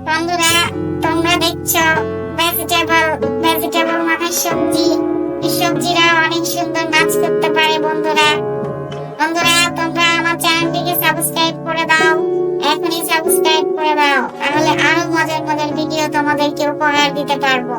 বন্ধুরা তোমরা দেখছো ভেজিটেবল মানে সবজি। এই সবজিরা অনেক সুন্দর নাচ করতে পারে বন্ধুরা। তোমরা আমার চ্যানেলটিকে সাবস্ক্রাইব করে দাও, এখনই সাবস্ক্রাইব করে দাও, তাহলে আরো মজার মজার ভিডিও তোমাদেরকে উপহার দিতে পারবো।